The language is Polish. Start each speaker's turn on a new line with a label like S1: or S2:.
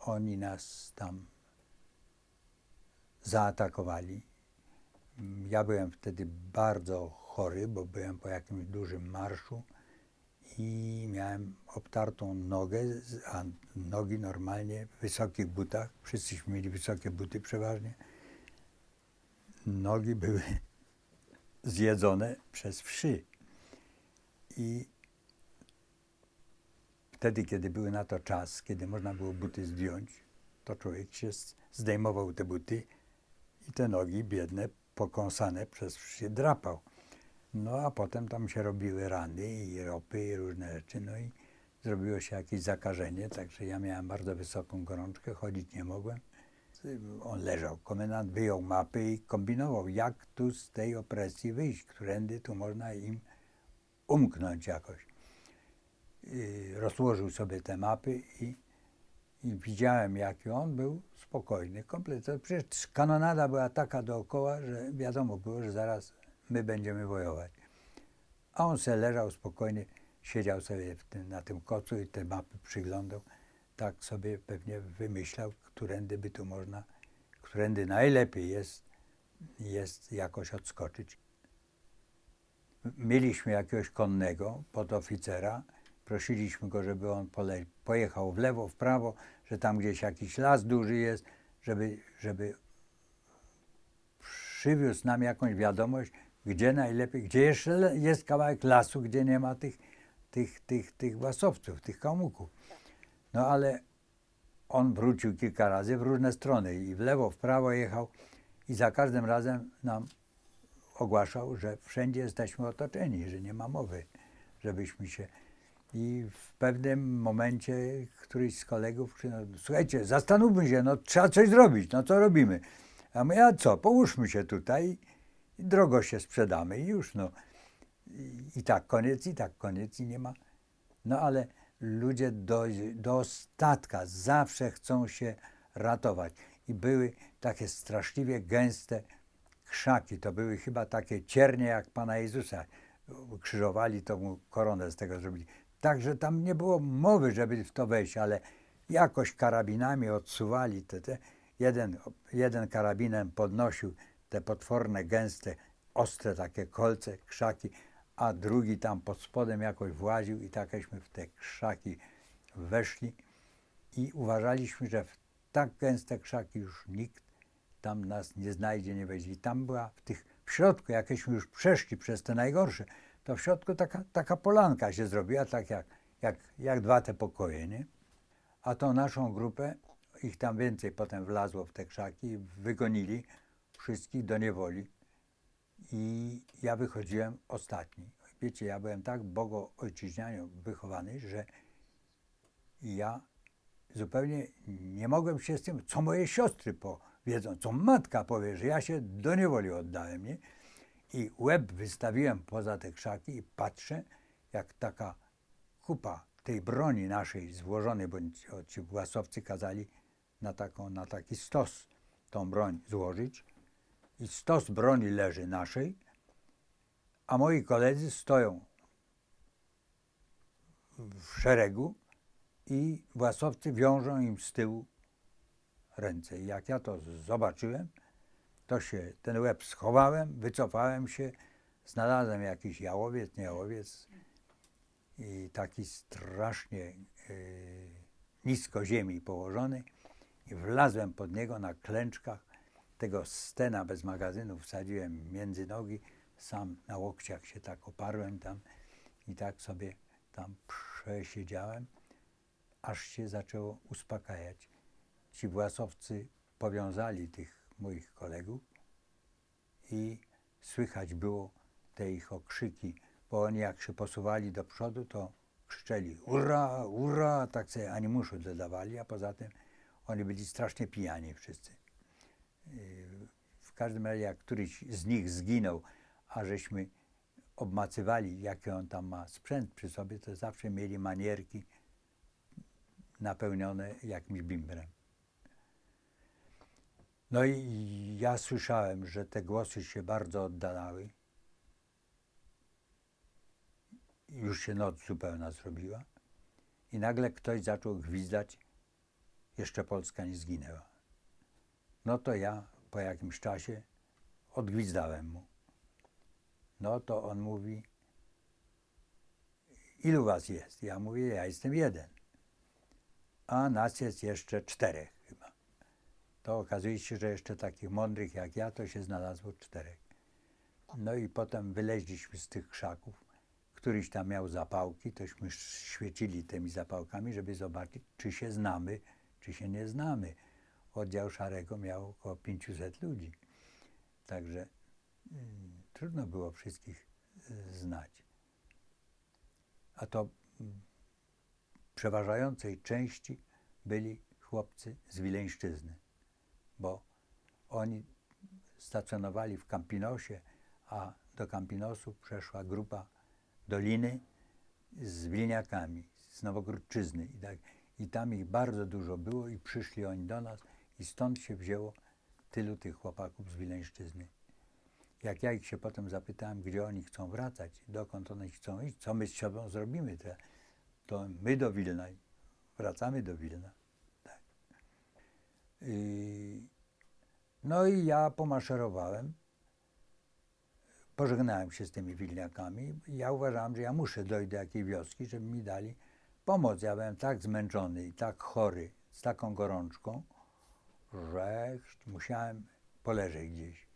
S1: oni nas tam zaatakowali. Ja byłem wtedy bardzo chory, bo byłem po jakimś dużym marszu i miałem obtartą nogę, a nogi normalnie w wysokich butach. Wszyscyśmy mieli wysokie buty przeważnie. Nogi były zjedzone przez wszy. I wtedy, kiedy były na to czas, kiedy można było buty zdjąć, to człowiek się zdejmował te buty i te nogi biedne, pokąsane przez wszy drapał. No a potem tam się robiły rany i ropy i różne rzeczy, no i zrobiło się jakieś zakażenie, także ja miałem bardzo wysoką gorączkę, chodzić nie mogłem. On leżał, komendant wyjął mapy i kombinował, jak tu z tej opresji wyjść, którędy tu można im umknąć jakoś. Rozłożył sobie te mapy i widziałem, jaki on był spokojny, kompletnie. Przecież kanonada była taka dookoła, że wiadomo było, że zaraz my będziemy wojować. A on se leżał spokojnie, siedział sobie na tym kocu i te mapy przyglądał. Tak sobie pewnie wymyślał, którędy by tu można, którędy najlepiej jest jakoś odskoczyć. Mieliśmy jakiegoś konnego podoficera, prosiliśmy go, żeby on pojechał w lewo, w prawo, że tam gdzieś jakiś las duży jest, żeby przywiózł nam jakąś wiadomość, gdzie najlepiej, gdzie jeszcze jest kawałek lasu, gdzie nie ma tych łasowców, tych kałuków. No ale on wrócił kilka razy w różne strony i w lewo, w prawo jechał i za każdym razem nam ogłaszał, że wszędzie jesteśmy otoczeni, że nie ma mowy, żebyśmy się... I w pewnym momencie któryś z kolegów krzyknął, słuchajcie, zastanówmy się, no trzeba coś zrobić, no co robimy? A my, a co, połóżmy się tutaj i drogo się sprzedamy i już, no. I tak koniec i nie ma. No ale ludzie do ostatka zawsze chcą się ratować. I były takie straszliwie gęste krzaki, to były chyba takie ciernie jak Pana Jezusa. Ukrzyżowali, to mu koronę z tego zrobili. Także tam nie było mowy, żeby w to wejść, ale jakoś karabinami odsuwali te. Jeden karabinem podnosił te potworne, gęste, ostre takie kolce, krzaki, a drugi tam pod spodem jakoś właził i takeśmy w te krzaki weszli i uważaliśmy, że w tak gęste krzaki już nikt tam nas nie znajdzie, nie wejdzie. I tam była w środku, jakieśmy już przeszli przez te najgorsze, to w środku taka polanka się zrobiła, tak jak dwa te pokoje, nie? A tą naszą grupę, ich tam więcej potem wlazło w te krzaki, wygonili wszystkich do niewoli. I ja wychodziłem ostatni. Wiecie, ja byłem tak bogoojczyźnianie wychowany, że ja zupełnie nie mogłem się z tym, co moje siostry powiedzą, co matka powie, że ja się do niewoli oddałem, nie? I łeb wystawiłem poza te krzaki i patrzę, jak taka kupa tej broni naszej złożonej, bo ci łasowcy kazali na taki stos tą broń złożyć. I stos broni leży naszej, a moi koledzy stoją w szeregu i łasowcy wiążą im z tyłu ręce. I jak ja to zobaczyłem, to się ten łeb schowałem, wycofałem się, znalazłem jakiś jałowiec, nie jałowiec i taki strasznie nisko ziemi położony i wlazłem pod niego na klęczkach. Tego stena bez magazynu wsadziłem między nogi, sam na łokciach się tak oparłem tam i tak sobie tam przesiedziałem, aż się zaczęło uspokajać. Ci własowcy powiązali tych moich kolegów i słychać było te ich okrzyki, bo oni jak się posuwali do przodu, to krzyczeli ura, ura, tak sobie animuszu dodawali, a poza tym oni byli strasznie pijani wszyscy. W każdym razie jak któryś z nich zginął, a żeśmy obmacywali, jaki on tam ma sprzęt przy sobie, to zawsze mieli manierki napełnione jakimś bimbrem. No i ja słyszałem, że te głosy się bardzo oddalały. Już się noc zupełna zrobiła i nagle ktoś zaczął gwizdać jeszcze Polska nie zginęła. No to ja po jakimś czasie odgwizdałem mu. No to on mówi, ilu was jest? Ja mówię, ja jestem jeden. A nas jest jeszcze 4 chyba. To okazuje się, że jeszcze takich mądrych jak ja to się znalazło 4. No i potem wyleźliśmy z tych krzaków. Któryś tam miał zapałki, tośmy świecili tymi zapałkami, żeby zobaczyć, czy się znamy, czy się nie znamy. Oddział Szarego miał około 500 ludzi. Także trudno było wszystkich znać. A to w przeważającej części byli chłopcy z Wileńszczyzny, bo oni stacjonowali w Campinosie, a do Campinosu przeszła grupa Doliny z Wilniakami, z Nowogródczyzny. I tam ich bardzo dużo było i przyszli oni do nas i stąd się wzięło tylu tych chłopaków z Wileńszczyzny. Jak ja ich się potem zapytałem, gdzie oni chcą wracać, dokąd oni chcą iść, co my z sobą zrobimy, to my do Wilna, wracamy do Wilna. Tak. No i ja pomaszerowałem, pożegnałem się z tymi Wilniakami. Ja uważałem, że ja muszę dojść do jakiej wioski, żeby mi dali pomoc. Ja byłem tak zmęczony i tak chory, z taką gorączką, że musiałem poleżeć gdzieś.